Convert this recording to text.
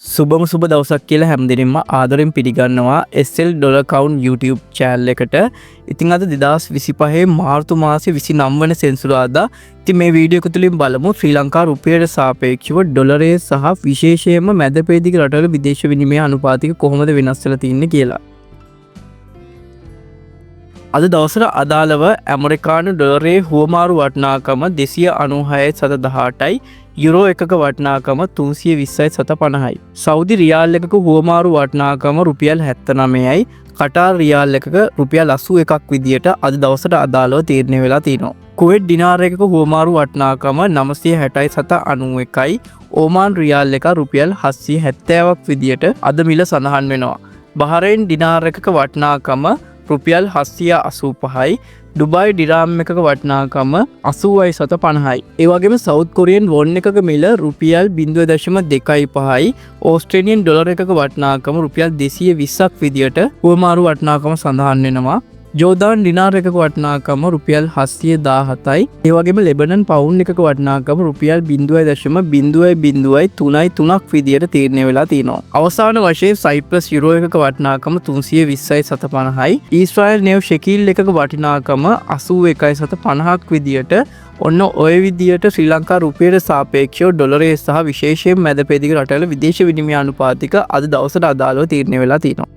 සුබම සුබ දවසක් කියලා හැමදෙනින්ම ආදරෙන් පිළිගන්නවා SL dollar count YouTube channel එකට. ඉතින් අද 2025 මාර්තු මාසයේ 29 වන සෙනසුරාදා. ඉතින් මේ වීඩියෝ එක තුලින් බලමු ශ්‍රී ලංකා රුපියලට සාපේක්ෂව ඩොලරයේ සහ විශේෂයෙන්ම මැදපෙරදිග රටවල විදේශ විනිමය අනුපාතික කොහොමද වෙනස් වෙලා තින්නේ කියලා. අද දවසට අදාළව ඇමරිකානු ඩොලරයේ හුවමාරු වටිනාකම 296.18යි යුරෝ එකක වටිනාකම 320.50යි. සෞදි රියාල් එකක හුවමාරු වටිනාකම රුපියල් 79යි. කටාර් රියාල් එකක රුපියල් 81ක් විදියට අද දවසට අදාළව තීරණය වෙලා තිනවා. කුවේට් ඩිනාර් එකක හුවමාරු වටිනාකම 960.91යි. ඕමාන් රියාල් එක රුපියල් 770ක් විදියට අද මිල සඳහන් වෙනවා. බහරේන් ඩිනාර් එකක වටිනාකම රුපියල් 785යි. ඩුබයි ඩිරාම් එකක වටිනාකම 80.50යි. ඒ වගේම සවුත් කොරියන් වොන් එකක මිල රුපියල් 0.25යි. ඕස්ට්‍රේලියන් ඩොලර් එකක වටිනාකම රුපියල් 220ක් විදියට හුවමාරු වටිනාකම සඳහන් වෙනවා. ජෝර්දාන් ඩිනාර් එකක වටිනාකම රුපියල් 717යි. ඒ වගේම ලෙබනන් පවුන්ඩ් එකක වටිනාකම රුපියල් 0.003ක් විදියට තීරණය වෙලා තිනවා. අවසාන වශයෙන් සයිප්‍රස් යුරෝ එකක වටිනාකම 320.50යි. ඊශ්‍රායල් නෙව් ෂෙකීල් එකක වටිනාකම 81.50ක් විදියට ඔන්න ඔය විදියට ශ්‍රී ලංකා රුපියලට සාපේක්ෂව ඩොලරයේ සහ විශේෂයෙන් මැදපෙරදිග රටවල විදේශ විනිමය අනුපාතික අද දවසට අදාළව තීරණය වෙලා තිනවා.